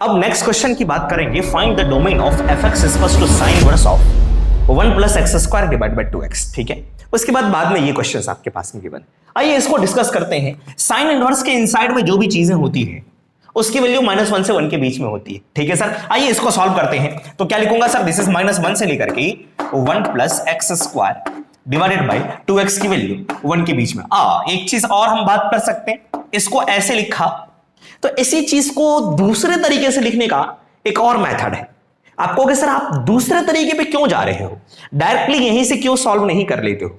अब next question की बात करेंगे, find the domain of fx equals to sine inverse of 1 plus x square divide by 2x। ठीक है, उसके बाद में ये क्वेश्चंस आपके पास में गिवन है। आइए इसको डिस्कस करते हैं। साइन इनवर्स के इनसाइड में जो भी चीजें होती है उसकी वैल्यू -1 से 1 के बीच में होती है। ठीक है सर, आइए इसको सॉल्व करते हैं। तो क्या लिखूंगा सर, दिस इज -1 से लेकर के 1 plus x square divided by 2x की वैल्यू 1 के बीच में। एक चीज और हम बात कर सकते हैं, इसको ऐसे लिखा तो इसी चीज को दूसरे तरीके से लिखने का एक और मेथड है। आप कहोगे सर आप दूसरे तरीके पे क्यों जा रहे हो, डायरेक्टली यहीं से क्यों सॉल्व नहीं कर लेते हो?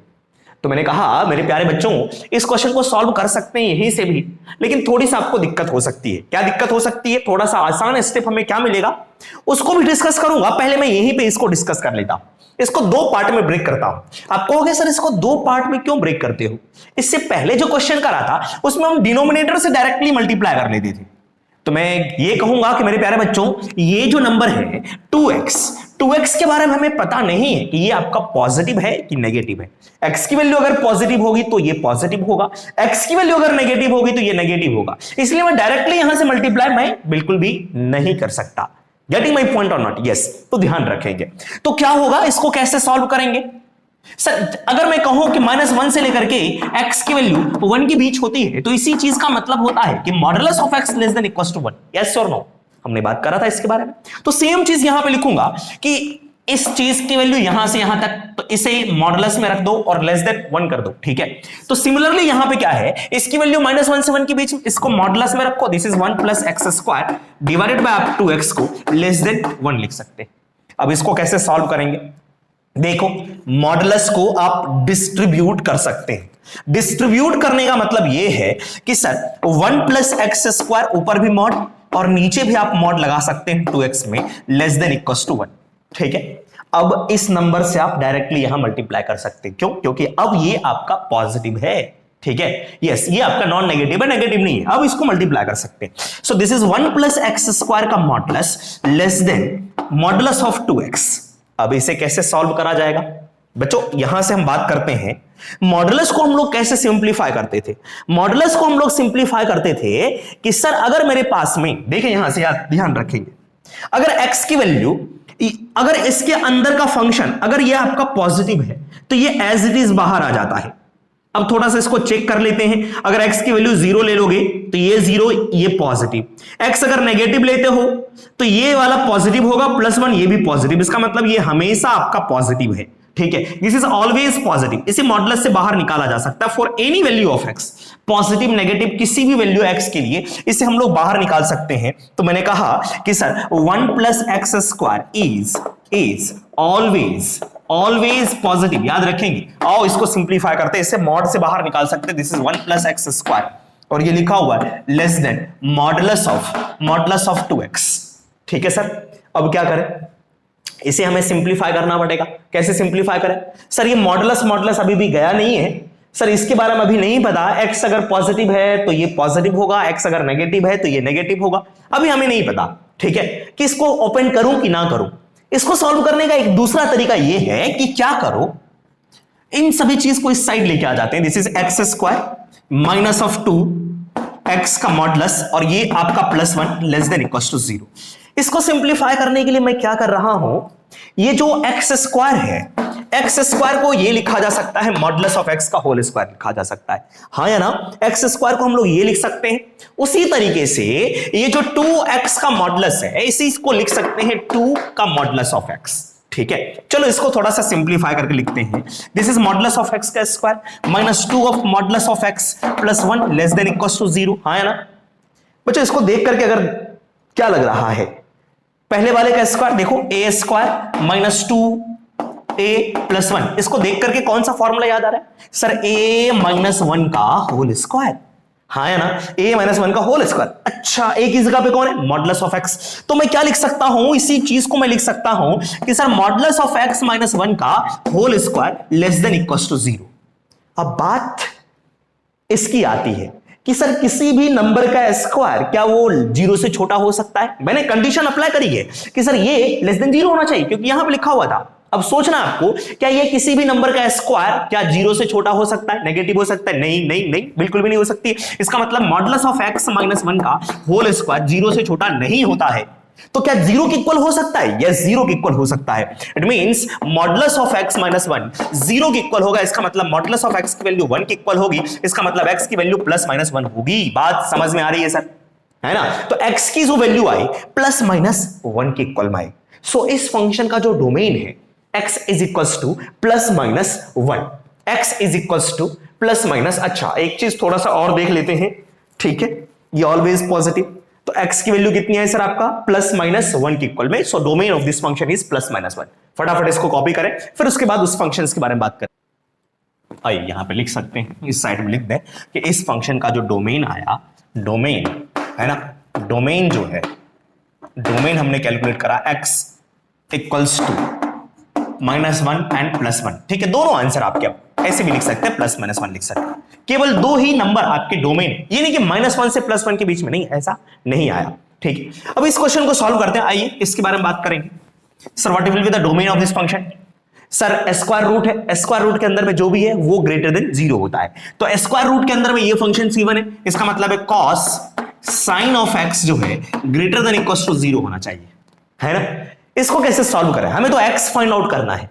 तो मैंने कहा मेरे प्यारे बच्चों, इस क्वेश्चन को सॉल्व कर सकते हैं यहीं से भी, लेकिन थोड़ी सा आपको दिक्कत हो सकती है। क्या दिक्कत हो सकती है? थोड़ा सा आसान स्टेप हमें क्या मिलेगा उसको भी डिस्कस करूंगा। पहले मैं यहीं पे इसको डिस्कस कर लेता हूं, इसको दो पार्ट में ब्रेक करता हूं। आप कहोगे सर इसको दो पार्ट में क्यों ब्रेक करते हो? इससे पहले जो क्वेश्चन करा था उसमें हम डिनोमिनेटर से डायरेक्टली मल्टीप्लाई कर लेते थे। तो मैं ये कहूंगा कि मेरे प्यारे बच्चों, ये जो नंबर है 2x के बारे में हमें पता नहीं है कि ये आपका पॉजिटिव है कि नेगेटिव है। x की वैल्यू अगर पॉजिटिव होगी तो ये पॉजिटिव होगा, x की वैल्यू अगर नेगेटिव होगी तो ये नेगेटिव होगा। इसलिए मैं डायरेक्टली यहां से मल्टीप्लाई मैं बिल्कुल भी नहीं कर सकता। गेटिंग माई पॉइंट और नॉट? यस, तो ध्यान रखेंगे। तो क्या होगा, इसको कैसे सॉल्व करेंगे सर? अगर मैं कहूं कि -1 से लेकर के x की वैल्यू 1 के बीच होती है तो इसी चीज का मतलब होता है कि modulus of x less than equals to 1। Yes और नो? हमने बात करा था इसके बारे में। तो सेम चीज यहां पे लिखूंगा कि इस चीज की वैल्यू यहां से यहां तक, तो इसे मॉडुलस में रख दो और लेस देन 1 कर दो। ठीक है, तो सिमिलरली यहां पे क्या है, इसकी वैल्यू -1 से 1 के बीच, इसको मॉडुलस में रखो। This is 1 plus x square divided bye आप 2x को लेस देन 1 लिख सकते हैं। अब इसको कैसे सॉल्व करेंगे? देखो, मॉडुलस को आप डिस्ट्रीब्यूट कर सकते हैं। डिस्ट्रीब्यूट करने का मतलब यह है कि सर 1 प्लस एक्स स्क्वायर ऊपर भी मॉड और नीचे भी आप मॉड लगा सकते हैं 2x में लेस देन इक्वल्स टू 1। ठीक है, अब इस नंबर से आप डायरेक्टली यहां मल्टीप्लाई कर सकते हैं। क्यों? क्योंकि अब ये आपका पॉजिटिव है। ठीक है, यस, ये आपका नॉन नेगेटिव है, नेगेटिव नहीं है। अब इसको मल्टीप्लाई कर सकते हैं। So this is 1 plus x square का modulus less than modulus of 2x। अब इसे कैसे सॉल्व करा जाएगा बच्चों? यहां से हम बात करते हैं मॉडुलस को हम लोग कैसे सिंपलीफाई करते थे। मॉडुलस को हम लोग सिंपलीफाई करते थे कि सर अगर मेरे पास में, देखिए यहां से ध्यान रखेंगे, अगर x की वैल्यू, अगर इसके अंदर का फंक्शन अगर ये आपका पॉजिटिव है तो ये एज इट इज बाहर आ जाता है। अब थोड़ा सा इसको चेक कर लेते हैं। अगर x की वैल्यू 0 ले लोगे तो ये 0, ये पॉजिटिव। x अगर नेगेटिव लेते हो तो ये वाला पॉजिटिव होगा, +1 ये भी पॉजिटिव। इसका मतलब ये हमेशा आपका पॉजिटिव है। ठीक है, दिस इज ऑलवेज पॉजिटिव। इसे मॉडुलस से बाहर निकाला जा सकता है for any value of x। Positive negative किसी भी वैल्यू x के लिए इसे हम लोग बाहर निकाल सकते हैं। तो मैंने कहा कि sir 1 plus x square is always positive. याद रखेंगे। आओ इसको सिंप्लीफाई करते हैं, इससे मॉड से बाहर निकाल सकते हैं। This is 1 plus x square और ये लिखा हुआ है less than modulus of 2x। ठीक है सर, अब क्या करें? इसे हमें सिंप्लीफाई करना पड़ेगा। कैसे सिंप्लीफाई करें सर? ये मॉडुलस अभी भी गया नहीं है सर, इसके बारे में अभी नहीं पता। x अगर पॉजिटिव है तो ये पॉजिटिव होगा, x अगर नेगेटिव है तो ये नेगेटिव होगा। अभी हमें नहीं पता। ठीक है, कि इसको ओपन करूं कि ना करूं। इसको सॉल्व करने का एक दूसरा तरीका ये है कि क्या करो, इन सभी चीज को इस साइड लेके आ जाते हैं। This is x square minus of 2x का मॉडुलस और ये आपका +1 लेस देन इक्वल्स टू 0। इसको सिंप्लीफाई करने के लिए मैं क्या कर रहा हूं, ये जो एक्स स्क्वायर है, एक्स स्क्वायर को ये लिखा जा सकता है मॉडुलस ऑफ एक्स का होल स्क्वायर लिखा जा सकता है। हाँ या ना? एक्स स्क्वायर को हम लोग ये लिख सकते हैं। उसी तरीके से ये जो 2x का मॉडुलस है इसी को लिख सकते हैं 2 का मॉडुलस ऑफ x। ठीक है, चलो इसको थोड़ा सा सिंप्लीफाई करके लिखते हैं। This is modulus of x का square minus 2 of modulus of x +1 less than equals to 0। हाँ या ना बच्चों? इसको देख करके अगर क्या लग रहा है, पहले वाले का स्क्वायर देखो, a स्क्वायर माइनस 2a +1, इसको देख करके कौन सा फॉर्मूला याद आ रहा है सर? a-1 का होल स्क्वायर। हाँ है ना? a-1 का होल स्क्वायर। अच्छा, a की जगह पे कौन है? Modulus of x। तो मैं क्या लिख सकता हूं, इसी चीज को मैं लिख सकता हूं कि सर मॉडुलस ऑफ x -1 का whole square less than equals to 0। अब बात इसकी आती है कि सर किसी भी नंबर का स्क्वायर क्या वो 0 से छोटा हो सकता है? मैंने कंडीशन अप्लाई करी है कि सर ये लेस देन 0 होना चाहिए, क्योंकि यहां पे लिखा हुआ था अब सोचना आपको, क्या ये किसी भी नंबर का स्क्वायर क्या 0 से छोटा हो सकता है, नेगेटिव हो सकता है? नहीं नहीं नहीं, बिल्कुल भी नहीं हो सकती। इसका मतलब मॉडुलस ऑफ x माइनस 1 का होल स्क्वायर 0 से छोटा नहीं होता है। तो क्या 0 के इक्वल हो सकता है? यस, 0 के इक्वल हो सकता है। It means modulus of x minus 1 0 के इक्वल होगा। इसका मतलब मॉडुलस ऑफ x की वैल्यू 1 के इक्वल होगी। इसका मतलब x की वैल्यू प्लस माइनस 1 होगी। बात समझ में आ रही है सर? है ना? तो x की जो वैल्यू आई प्लस माइनस 1 के इक्वल में आई। सो इस फंक्शन का जो डोमेन है x is equals two plus minus 1, x is equals two plus minus. अच्छा, एक चीज थोड़ा सा और देख लेते हैं, ठीक है? ये ऑलवेज पॉजिटिव, तो x की वैल्यू कितनी है सर आपका? प्लस माइनस 1 के इक्वल में। सो domain of this function is plus minus 1। फटाफट इसको कॉपी करें, फिर उसके बाद उस फंक्शन के बारे में बात करें। आइए यहां पे लिख सकते हैं, इस साइड में लिख दें कि इस फंक्शन का जो डोमेन आया, डोमेन है ना, डोमेन जो है, डोमेन हमने कैलकुलेट करा x equals to minus 1 and plus 1। ठीक है, दोनों आंसर आपके ऐसे भी लिख सकते हैं, प्लस माइनस 1 लिख सकते हैं। केवल दो ही नंबर आपके डोमेन, ये नहीं कि माइनस 1 से प्लस 1 के बीच में, नहीं, ऐसा नहीं आया। ठीक है, अब इस क्वेश्चन को सॉल्व करते हैं। आइए इसके बारे में बात करेंगे। Sir what will be the domain of this function? Sir square root है, स्क्वायर रूट के अंदर में जो भी है वो ग्रेटर देन 0 होता है। तो स्क्वायर रूट के अंदर में ये फंक्शन c1 है, इसका मतलब है cos साइन ऑफ x जो है ग्रेटर देन इक्वल्स टू 0 होना चाहिए, है ना? इसको कैसे सॉल्व करें? हमें तो x फाइंड आउट करना है।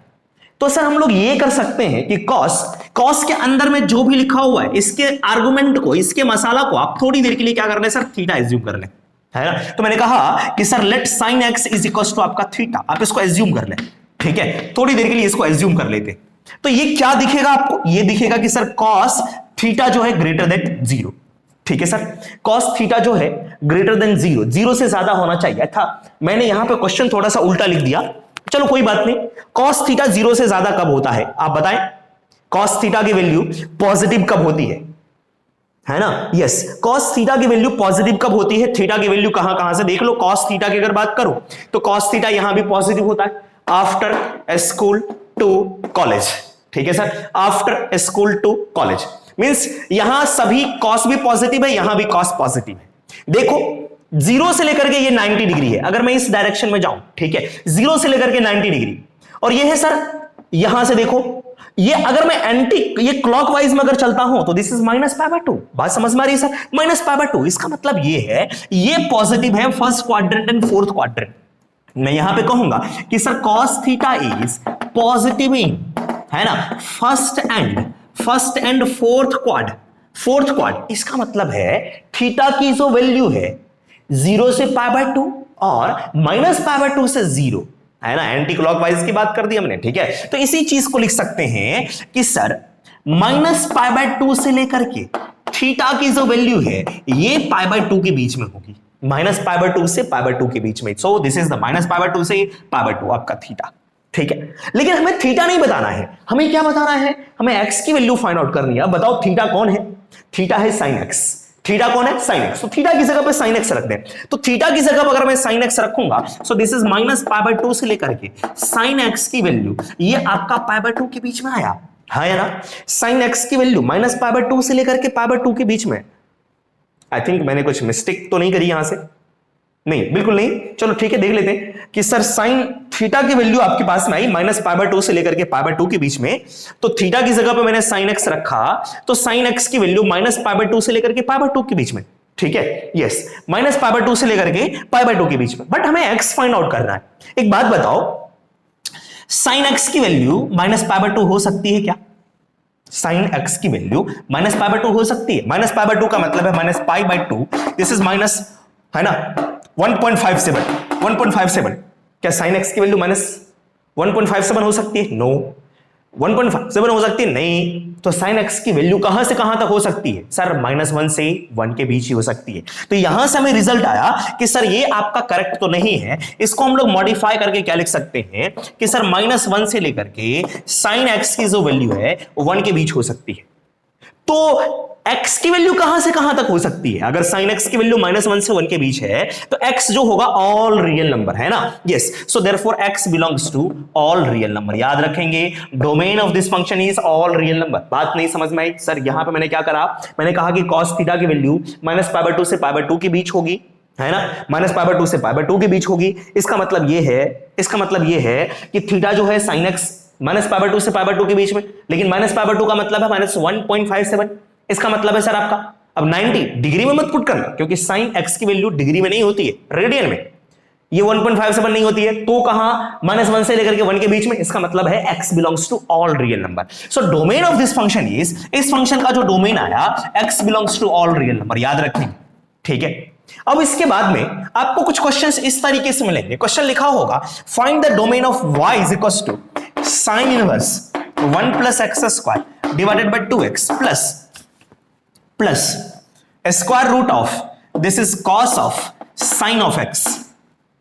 तो सर हम लोग ये कर सकते हैं कि cos के अंदर में जो भी लिखा हुआ है, इसके आर्गुमेंट को, इसके मसाला को आप थोड़ी देर के लिए क्या कर ले सर? थीटा एज्यूम कर ले, है ना? तो मैंने कहा कि sir let sine x is equals to आपका थीटा, आप इसको एज्यूम कर ले। ठीक है, थोड़ी देर के लिए इसको एज्यूम कर लेते। तो ये क्या दिखेगा आपको? ये दिखेगा कि सर cos थीटा जो है ग्रेटर देन 0। ठीक है सर, cos थीटा जो है ग्रेटर देन 0, 0 से ज्यादा होना चाहिए था। मैंने यहां पे क्वेश्चन थोड़ा सा उल्टा लिख दिया, चलो कोई बात नहीं। cos थीटा 0 से ज्यादा कब होता है आप बताएं? cos थीटा की वैल्यू पॉजिटिव कब होती है ना? यस, cos थीटा की वैल्यू पॉजिटिव कब होती है? थीटा की वैल्यू कहां से देख लो। cos थीटा की अगर बात करो तो cos थीटा यहां भी पॉजिटिव होता है आफ्टर स्कूल टू कॉलेज। ठीक है sir, after school to college means यहां सभी cos भी पॉजिटिव है, यहां भी cos पॉजिटिव है। देखो 0 से लेकर के ये 90 डिग्री है, अगर मैं इस डायरेक्शन में जाऊं, ठीक है, 0 से लेकर के 90 डिग्री, और ये है सर यहां से देखो, ये अगर मैं ये क्लॉकवाइज में अगर चलता हूं तो दिस इज -π/2। बात समझ में आ रही है सर? -π/2 इसका मतलब ये है, ये पॉजिटिव है first quadrant and fourth quadrant. मैं यहां पे कहूंगा कि sir cos theta is positive in, है ना, फर्स्ट एंड फोर्थ क्वाड। इसका मतलब है थीटा की जो वैल्यू है 0 से π/2 और -π/2 से 0, है ना? एंटी क्लॉकवाइज की बात कर दी हमने। ठीक है, तो इसी चीज को लिख सकते हैं कि सर -π/2 से लेकर के थीटा की जो वैल्यू है ये π/2 के बीच में होगी, -π/2 से π/2 के बीच में। सो दिस इज द -π/2 से π/2 आपका थीटा। ठीक है, लेकिन हमें थीटा नहीं बताना है, हमें क्या बताना है? हमें x की वैल्यू फाइंड आउट करनी है। अब बताओ थीटा कौन है? थीटा है sin x। थीटा कौन है? sin x। तो थीटा की जगह पे sin x रख दें। तो थीटा की जगह पर अगर मैं sin x रखूंगा, सो दिस इज -π/2 से लेकर के sin x की वैल्यू ये आपका π/2 के बीच में आया, है ना? sin x की वैल्यू -π/2 से लेकर के π/2 के बीच में। आई थिंक मैंने कुछ मिस्टेक तो नहीं करी यहां से? नहीं, बिल्कुल नहीं। चलो ठीक है, देख लेते हैं कि सर साइन थीटा की वैल्यू आपके पास में आई -π/2 से लेकर के π/2 के बीच में। तो थीटा की जगह पे मैंने sin x रखा, तो sin x की वैल्यू -π/2 से लेकर के π/2 के बीच में। ठीक है, यस, -π/2 से लेकर के π/2 के बीच में। बट हमें x फाइंड आउट करना है। एक बात बताओ, sin x की वैल्यू -π/2 हो सकती है क्या? sin x की वैल्यू -π/2 हो सकती है। -π/2 का मतलब है -π/2, दिस इज माइनस, है ना, 1.57। क्या sin x की वैल्यू -1.57 हो सकती है? नो। 1.57 हो सकती है? नहीं। तो sin x की वैल्यू कहां से कहां तक हो सकती है? सर -1 से 1 के बीच ही हो सकती है। तो यहां से हमें रिजल्ट आया कि सर ये आपका करेक्ट तो नहीं है। इसको हम लोग मॉडिफाई करके क्या लिख सकते हैं कि सर -1 से लेकर के sin x की जो वैल्यू है 1 के बीच हो सकती है। तो x की वैल्यू कहां से कहां तक हो सकती है? अगर sin x की वैल्यू -1 से 1 के बीच है तो x जो होगा ऑल रियल नंबर, है ना? Yes, so therefore x belongs to all real number. याद रखेंगे, domain of this function is all real number. बात नहीं समझ में आई? सर यहां पे मैंने क्या करा, मैंने कहा कि cos थीटा की वैल्यू -π/2 से π/2 के बीच होगी, है ना, -π/2 से π/2 के बीच होगी। इसका मतलब ये है कि थीटा जो है sin x -π/2 से π/2 के बीच में, लेकिन -π/2 का मतलब है -1.57। इसका मतलब है सर आपका, अब 90 डिग्री में मत पुट करना, क्योंकि sin x की वैल्यू डिग्री में नहीं होती है, रेडियन में। ये 1.57 नहीं होती है, तो कहां, -1 से लेकर के 1 के बीच में। इसका मतलब है x belongs to all real number. So domain of this function is, इस फंक्शन का जो डोमेन आया x belongs to all real number, याद रखेंगे, ठीक है। अब इसके बाद में आपको कुछ क्वेश्चंस इस तरीके से मिलेंगे। क्वेश्चन लिखा होगा, find the domain of y is equals to sin inverse 1 plus x square divided by 2x plus square root of this is cos of sine of x।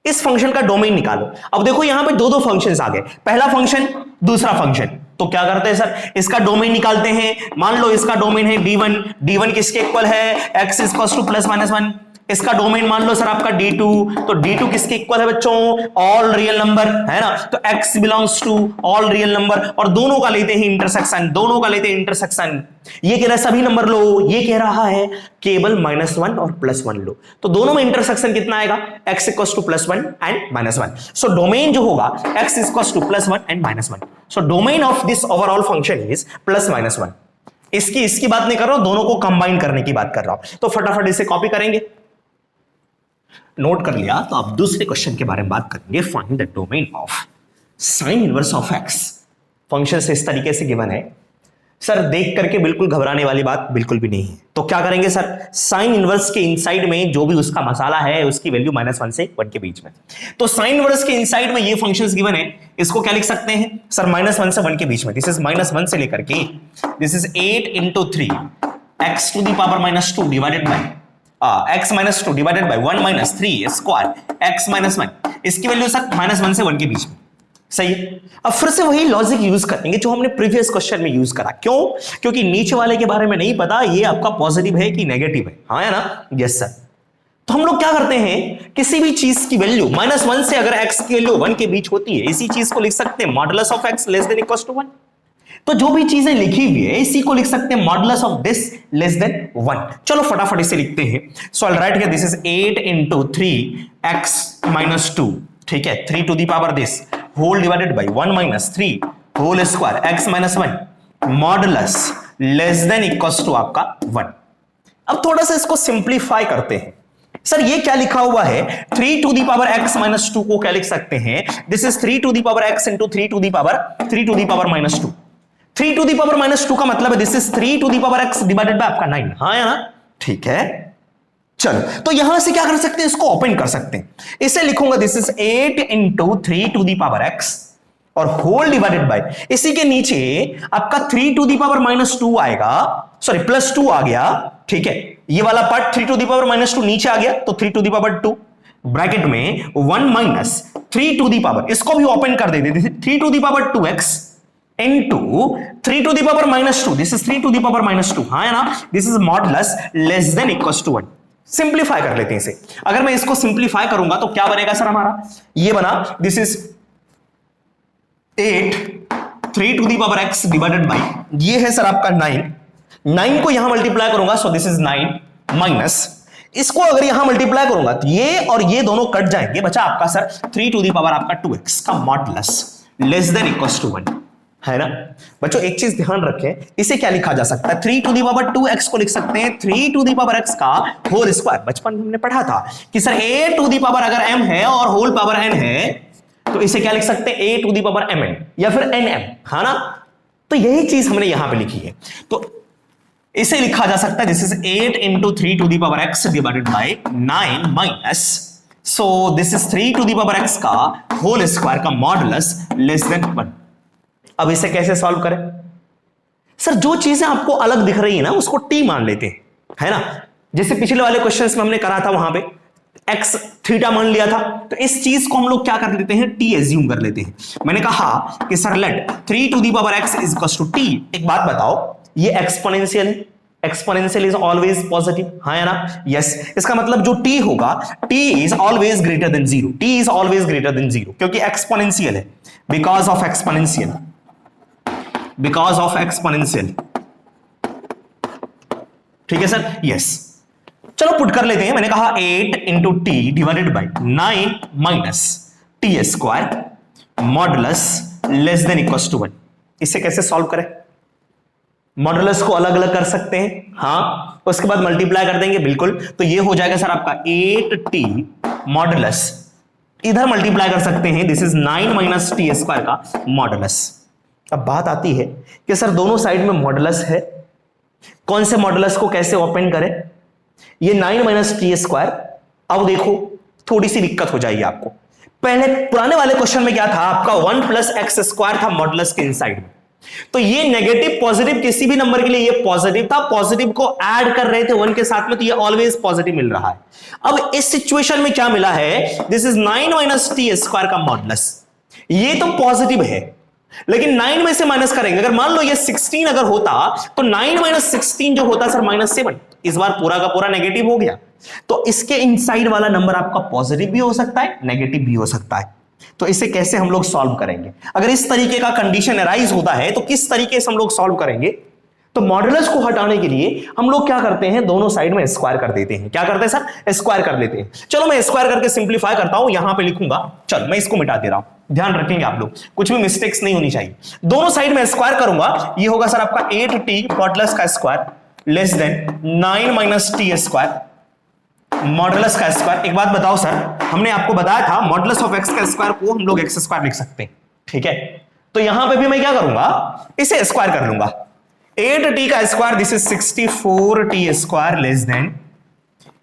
इस फंक्शन का डोमेन निकालो। अब देखो यहां पे दो फंक्शंस आ गए, पहला फंक्शन दूसरा फंक्शन। तो क्या करते हैं सर, इसका डोमेन निकालते हैं। मान लो इसका डोमेन है d1 किसके इक्वल है, x इज इक्वल टू +-1। इसका डोमेन मान लो सर आपका d2, तो d2 किसके इक्वल है बच्चों, ऑल रियल नंबर, है ना। तो x belongs to all real number, और दोनों का लेते हैं इंटरसेक्शन, ये कह रहा है सभी नंबर लो, ये कह रहा है केवल -1 और +1 लो। तो दोनों में इंटरसेक्शन कितना आएगा, x equal to +1 and -1। So domain जो होगा x equal to +1 and -1। So domain of this overall function is +-1। इसकी बात नहीं कर रहा हूं, दोनों को कंबाइन करने की बात कर रहा हूं। तो फटाफट इसे कॉपी करेंगे, नोट कर लिया। तो आप दूसरे क्वेश्चन के बारे में बात करेंगे, find the domain of sine inverse of x। Function से इस तरीके से गिवन है सर, देख करके बिल्कुल घबराने वाली बात बिल्कुल भी नहीं है। तो क्या करेंगे सर, साइन इनवर्स के इनसाइड में जो भी उसका मसाला है उसकी वैल्यू -1 से 1 के बीच में। तो साइन इनवर्स के इनसाइड में ये फंक्शंस गिवन है, इसको क्या लिख सकते हैं सर, -1 से 1 के बीच में। दिस इज -1 से लेकर के, this is 8 × 3 x to the power -2 divided by x -2 divided by 1 - 3 square x -1। इसकी वैल्यू सर -1 से 1 के बीच में, सही है। अब फिर से वही लॉजिक यूज करेंगे जो हमने प्रीवियस क्वेश्चन में यूज करा। क्यों, क्योंकि नीचे वाले के बारे में नहीं पता ये आपका पॉजिटिव है कि नेगेटिव है, हाँ है ना, यस सर। तो हम लोग क्या करते हैं, किसी भी चीज की वैल्यू -1 से अगर x की वैल्यू 1 के बीच होती है, इसी चीज को लिख सकते हैं modulus of x less than equals to 1। तो जो भी चीजें लिखी हुई है इसी को लिख सकते हैं modulus of this less than 1। चलो फटाफट इसे लिखते हैं। So I will write here this is 8 × 3 x - 2, ठीक है, 3 to the power this whole divided by 1 - 3 whole square x -1 modulus less than equals to आपका 1। अब थोड़ा सा इसको सिंप्लीफाई करते हैं। सर ये क्या लिखा हुआ है, 3 टू द पावर x - 2 को क्या लिख सकते हैं, this is 3 to the power x × 3 to the power -2। 3 to the power -2 का मतलब है this is 3 to the power x divided by आपका 9, हाँ है ना, ठीक है। चलो तो यहां से क्या कर सकते हैं, इसको ओपन कर सकते हैं। इसे लिखूंगा this is 8 × 3 to the power x और होल डिवाइडेड बाय, इसी के नीचे आपका 3 टू द पावर -2 आएगा, सॉरी +2 आ गया, ठीक है। ये वाला पार्ट 3 टू द पावर -2 नीचे आ गया, तो 3 टू द पावर 2 ब्रैकेट में 1 - 3 टू द पावर, इसको भी ओपन कर देते, 3 to the power 2x into 3 to the power -2, this is 3 to the power -2, हाँ है ना, this is modulus less than equals to 1। Simplify कर लेते हैं इसे। अगर मैं इसको सिंप्लीफाई करूंगा तो क्या बनेगा सर हमारा, ये बना this is 8 3 to the power x divided by, ये है सर आपका 9 को यहां मल्टीप्लाई करूंगा, सो दिस इज 9 माइनस, इसको अगर यहां मल्टीप्लाई करूंगा तो ये और ये दोनों कट जाएंगे, बचा आपका सर 3 टू द पावर आपका 2x का modulus less than equals to 1, है ना। बच्चों एक चीज ध्यान रखें, इसे क्या लिखा जा सकता है, 3 टू द पावर 2x को लिख सकते हैं 3 टू द पावर x का होल स्क्वायर। बचपन में हमने पढ़ा था कि sir a to the power अगर m है और होल पावर n है तो इसे क्या लिख सकते हैं, a to the power mn या फिर nm, है ना। तो यही चीज हमने यहां पे लिखी है, तो इसे लिखा जा सकता है this is 8 × 3 to the power x divided by 9 minus, so this is 3 to the power x का होल स्क्वायर का मॉडुलस लेस देन 1। अब इसे कैसे सॉल्व करें सर, जो चीजें आपको अलग दिख रही है ना उसको t मान लेते हैं, है ना। जैसे पिछले वाले क्वेश्चंस में हमने करा था, वहां पे x थीटा मान लिया था, तो इस चीज को हम लोग क्या कर लेते हैं, t एज्यूम कर लेते हैं। मैंने कहा कि sir let 3 to the power x is equal to t। एक बात बताओ, ये एक्सपोनेंशियल है, एक्सपोनेंशियल इज ऑलवेज पॉजिटिव, हाँ है ना, यस। इसका मतलब जो t होगा, t is always greater than 0, t is always greater than 0, क्योंकि एक्सपोनेंशियल है, बिकॉज ऑफ एक्सपोनेंशियल, ठीक है सर, यस। चलो पुट कर लेते हैं। मैंने कहा 8 into t divided by 9 minus t square modulus less than equals to 1। इसे कैसे सॉल्व करें? मॉडुलस को अलग अलग कर सकते हैं, हाँ, उसके बाद मल्टीप्लाई कर देंगे, बिल्कुल। तो ये हो जाएगा सर आपका 8t मॉडुलस, इधर मल्टीप्लाई कर सकते हैं, this is 9 minus t square का मॉडुलस। अब बात आती है कि सर दोनों साइड में मॉडुलस है, कौन से मॉडुलस को कैसे ओपन करें? ये 9 माइनस टी स्क्वायर, अब देखो थोड़ी सी दिक्कत हो जाएगी आपको। पहले पुराने वाले क्वेश्चन में क्या था आपका 1 प्लस एक्स स्क्वायर था मॉडुलस के इनसाइड में, तो ये नेगेटिव पॉजिटिव किसी भी नंबर के लिए ये पॉजिटिव था, पॉजिटिव को ऐड कर रहे थे 1 के साथ में, तो ये ऑलवेज पॉजिटिव मिल रहा है। अब इस सिचुएशन में क्या मिला है, this is 9 minus t square का मॉडुलस, ये तो पॉजिटिव है, लेकिन 9 में से माइनस करेंगे, अगर मान लो ये 16 अगर होता तो 9 माइनस 16 जो होता सर -7, इस बार पूरा का पूरा नेगेटिव हो गया, तो इसके इनसाइड वाला नंबर आपका पॉजिटिव भी हो सकता है, नेगेटिव भी हो सकता है। तो इसे कैसे हम लोग सॉल्व करेंगे? अगर इस तरीके का कंडीशन अराइज होता है तो किस तरीके से हम लोग सॉल्व करेंगे? तो मॉडुलस को हटाने के लिए हम लोग क्या करते हैं, दोनों साइड में स्क्वायर कर देते हैं। क्या करते हैं सर? स्क्वायर कर लेते हैं। चलो मैं स्क्वायर करके सिंप्लीफाई करता हूं, यहां पे लिखूंगा, चल मैं इसको मिटा दे रहा हूं, ध्यान रखेंगे आप लोग, कुछ भी मिस्टेक्स नहीं होनी चाहिए। दोनों साइड में स्क्वायर करूंगा, ये होगा सर आपका 8t मॉडुलस का square less than 9 minus t square modulus का स्क्वायर। एक बात बताओ सर, हमने आपको बताया था मॉडुलस ऑफ एक्स का स्क्वायर को हम लोग एक्स स्क्वायर लिख सकते हैं, ठीक है? तो यहां पे भी मैं क्या करूंगा, इसे स्क्वायर कर लूंगा। 8t का square this is 64t square less than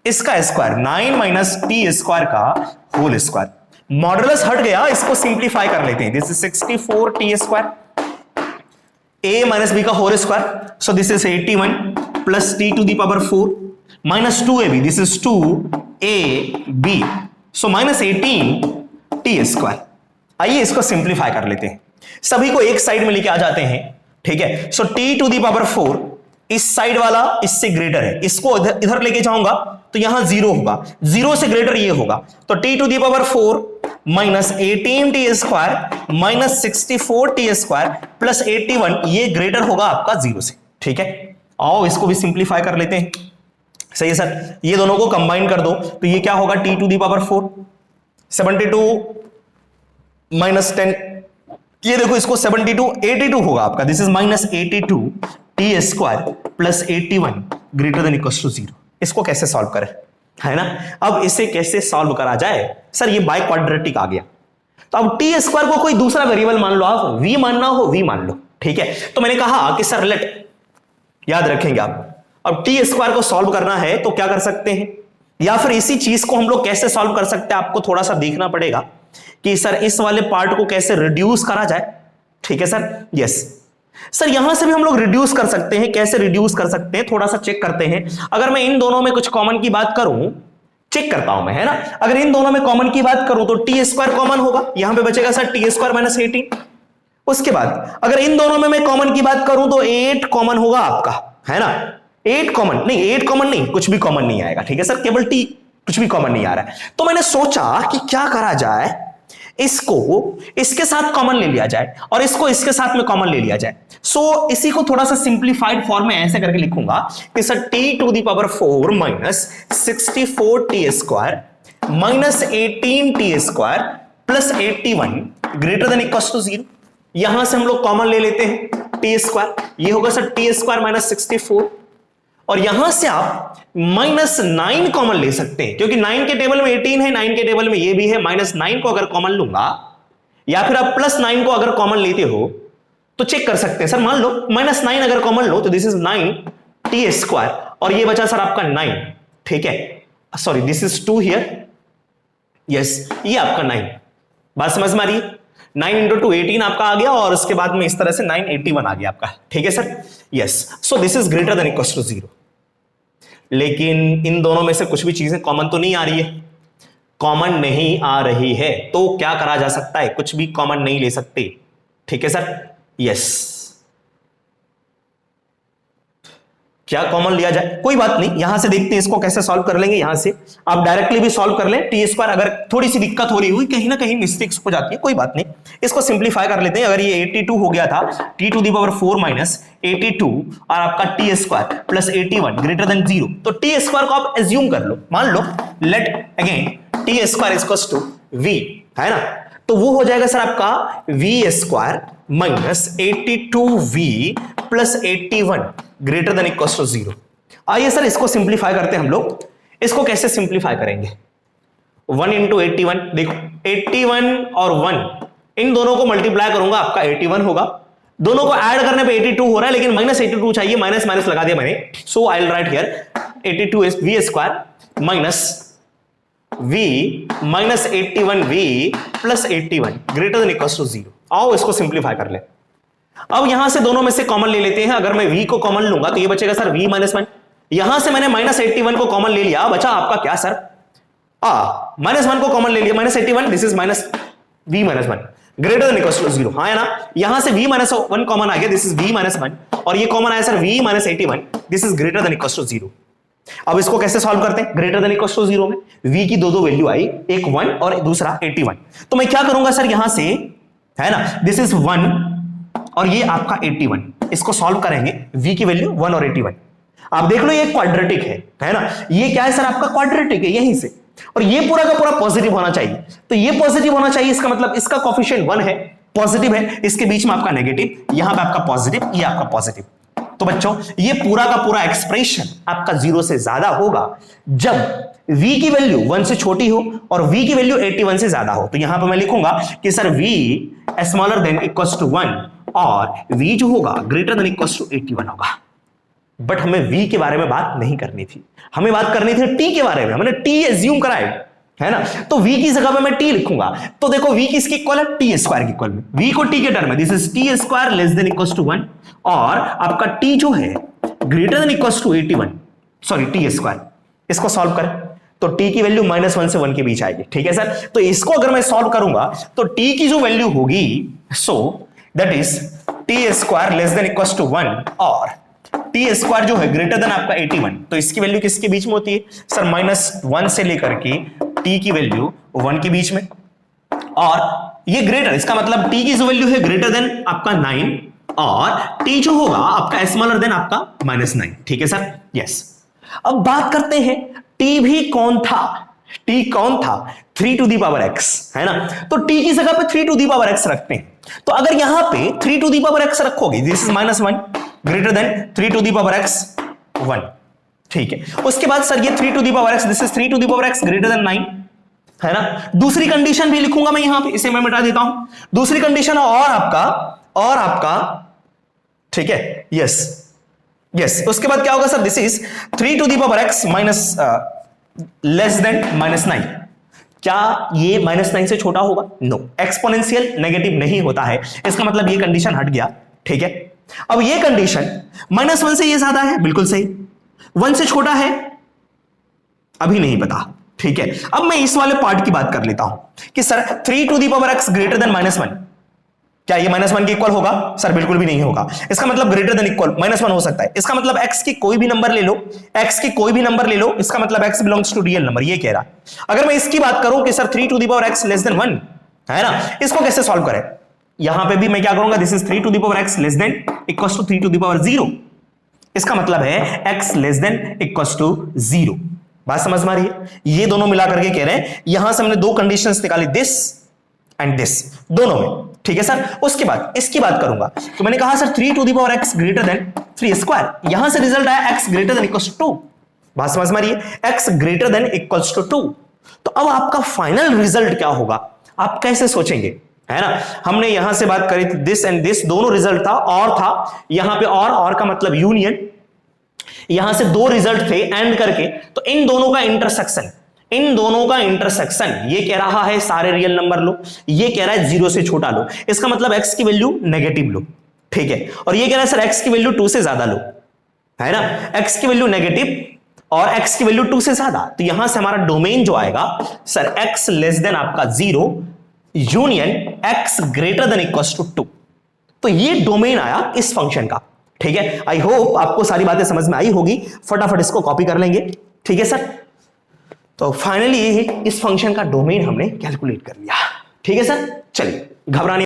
इसका स्क्वायर 9 माइनस टी स्क्वायर का होल स्क्वायर। मॉडुलस हट गया, इसको सिंप्लीफाई कर लेते हैं, this is 64t square a minus b का whole square, so this is 81 plus t to the power 4 minus 2ab, this is 2ab, so minus 18t square. आइए इसको सिंप्लीफाई कर लेते हैं, सभी को एक साइड में लेके आ जाते हैं, ठीक है? सो t टू द पावर 4 इस साइड वाला इससे ग्रेटर है, इसको इधर लेके जाऊंगा तो यहां 0 होगा, 0 से ग्रेटर ये होगा, तो t to the power 4 minus 18t square minus 64t square plus 81, ये ग्रेटर होगा आपका 0 से, ठीक है? आओ इसको भी सिंप्लीफाई कर लेते हैं। सही है सर, ये दोनों को कंबाइन कर दो तो ये क्या होगा, t to the power 4 72 minus 10, ये देखो इसको 72 82 होगा आपका, this is minus 82 t square plus 81 greater than equals to 0। इसको कैसे सॉल्व करें, है ना? अब इसे कैसे सॉल्व करा जाए? सर ये बाय क्वाड्रेटिक आ गया, तो अब टी स्क्वायर को कोई दूसरा वेरिएबल मान लो, आप v मानना हो v मान लो, ठीक है? तो मैंने कहा कि सर लेट, याद रखेंगे आप, अब टी स्क्वायर को सॉल्व करना है तो क्या कर सकते हैं, या फिर इसी चीज को हम लोग कैसे सॉल्व कर सकते हैं, आपको थोड़ा सा देखना पड़ेगा कि सर इस वाले पार्ट को कैसे रिड्यूस करा जाए, ठीक है सर? यस सर, यहां से भी हम लोग रिड्यूस कर सकते हैं। कैसे रिड्यूस कर सकते हैं, थोड़ा सा चेक करते हैं। अगर मैं इन दोनों में कुछ कॉमन की बात करूं, चेक करता हूं मैं, है ना? अगर इन दोनों में कॉमन की बात करूं तो टी स्क्वायर कॉमन होगा, यहां पे बचेगा सर टी स्क्वायर माइनस 18। उसके बाद अगर इन दोनों में मैं कॉमन की बात करूं तो 8 कॉमन होगा आपका, है ना? 8 कॉमन नहीं, 8 कॉमन नहीं, कुछ भी कॉमन नहीं आएगा, ठीक है सर? केवल टी, कुछ भी कॉमन नहीं आ रहा है। तो मैंने सोचा कि क्या करा जाए, इसको इसके साथ कॉमन ले लिया जाए और इसको इसके साथ में कॉमन ले लिया जाए। सो इसी को थोड़ा सा सिंप्लीफाइड फॉर्म में ऐसे करके लिखूंगा कि sir t to the power 4 minus 64t square minus 18t square plus 81 greater than equals to 0। यहां से हम लोग कॉमन ले लेते हैं टी स्क्वायर, ये होगा सर टी स्क्वायर माइनस 64, और यहां से आप माइनस 9 कॉमन ले सकते हैं, क्योंकि 9 के टेबल में 18 है, 9 के टेबल में ये भी है। माइनस 9 को अगर कॉमन लूंगा या फिर आप प्लस 9 को अगर कॉमन लेते हो तो चेक कर सकते हैं। सर मान लो माइनस 9 अगर कॉमन लो तो दिस इज 9t स्क्वायर और ये बचा सर आपका 9, ठीक है? Sorry, this is 2 here, yes, ये आपका 9। बात समझ में आ रही है? 9 इंटू 2 18 आपका आ गया और उसके बाद में इस तरह से 981 आ गया आपका, ठीक है sir? Yes, so this is greater than equals to 0। लेकिन इन दोनों में से कुछ भी चीजें कॉमन तो नहीं आ रही है, कॉमन नहीं आ रही है, तो क्या करा जा सकता है? कुछ भी कॉमन नहीं ले सकते, ठीक है सर? यस, क्या कॉमन लिया जाए, कोई बात नहीं, यहां से देखते हैं इसको कैसे सॉल्व कर लेंगे। यहां से आप डायरेक्टली भी सॉल्व कर लें, टी स्क्वायर अगर थोड़ी सी दिक्कत हो रही हुई, कहीं ना कहीं मिस्टेक्स हो जाती है, कोई बात नहीं, इसको सिंप्लीफाई कर लेते हैं। अगर ये 82 हो गया था, t to the power 4 minus 82 और आपका t square plus 81 greater than 0, तो टी स्क्वायर को आप एज्यूम कर लो, मान लो, let again T square equals to V, है ना, तो वो हो जाएगा सर आपका V square minus 82v plus 81 greater than equals to 0। आइए सर इसको सिंप्लीफाई करते हैं हम लोग। इसको कैसे सिंप्लीफाई करेंगे, 1 इंटू 81, देखो 81 और 1 इन दोनों को मल्टीप्लाई करूंगा, आपका 81 होगा, दोनों को ऐड करने पे 82 हो रहा है, लेकिन माइनस 82 चाहिए, माइनस माइनस लगा दिया मैंने, so I will write here 82 is V square minus v minus 81v plus 81 greater than equals to 0। आओ इसको सिंप्लीफाई कर ले। अब यहां से दोनों में से कॉमन ले लेते हैं। अगर मैं v को कॉमन लूंगा तो ये बचेगा सर v माइनस 1, यहां से मैंने माइनस 81 को कॉमन ले लिया, बचा आपका क्या सर, माइनस 1 को कॉमन ले लिया, minus 81, this is minus v minus 1 greater than equals to 0, हाँ है ना, यहां से v माइनस 1 कॉमन आ गया, दिस इज v माइनस 1, और ये कॉमन आया sir v minus 81, this is greater than equals to 0। अब इसको कैसे सॉल्व करते हैं, ग्रेटर देन इक्वल्स टू 0 में v की दो वैल्यू आई, एक 1 और दूसरा 81, तो मैं क्या करूंगा सर यहां से, है ना, दिस इज 1 और ये आपका 81, इसको सॉल्व करेंगे, v की वैल्यू 1 और 81, आप देख लो ये क्वाड्रेटिक है ना, ये क्या है सर आपका क्वाड्रेटिक है यहीं से, और ये पूरा का पूरा पॉजिटिव होना चाहिए, तो ये पॉजिटिव होना चाहिए, इसका मतलब इसका कोफिशिएंट 1 है, पॉजिटिव है, इसके बीच में आपका नेगेटिव, यहां पे आपका पॉजिटिव, ये आपका पॉजिटिव। तो बच्चों ये पूरा का पूरा एक्सप्रेशन आपका 0 से ज्यादा होगा जब v की वैल्यू 1 से छोटी हो और v की वैल्यू 81 से ज्यादा हो। तो यहां पर मैं लिखूंगा कि sir v smaller than equals to 1 और v जो होगा ग्रेटर देन इक्वल्स टू 81 होगा। बट हमें v के बारे में बात नहीं करनी थी, हमें बात करनी थी t के बारे में, हमने t एज्यूम कराया है ना, तो v की जगह पे मैं t लिखूंगा, तो देखो v किसकी इक्वल है, t स्क्वायर की इक्वल में, v को t के टर्म में, this is t square less than equals to 1 और आपका t जो है greater than equals to 81, sorry t square, इसको सॉल्व करें तो t की वैल्यू -1 से 1 के बीच आएगी, ठीक है सर। तो इसको अगर मैं सॉल्व करूंगा तो t की जो वैल्यू होगी, so that is t square less than equals to 1 और t स्क्वायर जो है ग्रेटर देन आपका 81, तो इसकी वैल्यू किसके बीच में होती है सर, -1 से लेकर के t की वैल्यू 1 के बीच में, और ये ग्रेटर, इसका मतलब t की जो वैल्यू है ग्रेटर देन आपका 9 और t जो होगा आपका स्मॉलर देन आपका -9, ठीक है सर, यस। अब बात करते हैं t भी कौन था, t कौन था, 3 टू दी पावर x, है ना, तो t की जगह पे 3 टू दी पावर x रखते हैं, तो अगर यहां पे 3 टू दी पावर x रखोगे, this is -1 greater than 3 to the power x 1, ठीक है। उसके बाद सर ये 3 to the power x, this is 3 to the power x greater than 9, है ना। दूसरी कंडीशन भी लिखूंगा मैं यहां पे, इसे मैं मिटा देता हूं, दूसरी कंडीशन और आपका ठीक है, यस यस। उसके बाद क्या होगा sir, this is 3 to the power x minus less than -9, क्या ये -9 से छोटा होगा, नो, एक्सपोनेंशियल नेगेटिव नहीं होता है, इसका मतलब ये कंडीशन हट गया, ठीक है। अब ये कंडीशन -1 से ये ज्यादा है, बिल्कुल सही, 1 से छोटा है अभी नहीं पता, ठीक है। अब मैं इस वाले पार्ट की बात कर लेता हूं कि sir 3 to the power x greater than -1, क्या ये -1 के इक्वल होगा सर, बिल्कुल भी नहीं होगा, इसका मतलब ग्रेटर देन इक्वल -1 हो सकता है, इसका मतलब x की कोई भी नंबर ले लो, x की कोई भी नंबर ले लो, इसका मतलब x belongs to real number, ये कह रहा है। अगर मैं इसकी बात करूं कि sir 3 to the power x less than 1, है ना, इसको कैसे सॉल्व करें, यहां पे भी मैं क्या करूंगा, this is 3 to the power x less than equals to 3 to the power 0, इसका मतलब है x less than equals to 0, बात समझ में आ रही है। ये दोनों मिला करके कह रहे हैं, यहां से हमने दो कंडीशंस निकाली, दिस एंड दिस, दोनों में, ठीक है सर। उसके बाद इसकी बात करूंगा तो मैंने कहा sir 3 to the power x greater than 3 square, यहां से रिजल्ट आया x greater than equals to 2, बात समझ में आ रही है, x greater than equals to 2। तो अब आपका फाइनल रिजल्ट क्या होगा, आप कैसे सोचेंगे, है ना। हमने यहां से बात करी थी दिस एंड दिस, दोनों रिजल्ट था, और था यहां पे, और का मतलब यूनियन, यहां से दो रिजल्ट थे एंड करके, तो इन दोनों का इंटरसेक्शन, इन दोनों का इंटरसेक्शन, ये कह रहा है सारे रियल नंबर लो, ये कह रहा है 0 से छोटा लो, इसका मतलब x की वैल्यू नेगेटिव लो, ठीक है, और ये कह रहा है सर x की वैल्यू 2 से ज्यादा लो, है ना, x की वैल्यू नेगेटिव और x की वैल्यू 2 से ज्यादा, तो यहां से हमारा डोमेन जो आएगा सर x लेस देन आपका 0 union x greater than equals to 2, तो ये डोमेन आया इस फंक्शन का, ठीक है, आई होप आपको सारी बातें समझ में आई होगी, फटाफट इसको कॉपी कर लेंगे। ठीक है सर, तो फाइनली इस फंक्शन का डोमेन हमने कैलकुलेट कर लिया। ठीक है सर, चलिए घबराने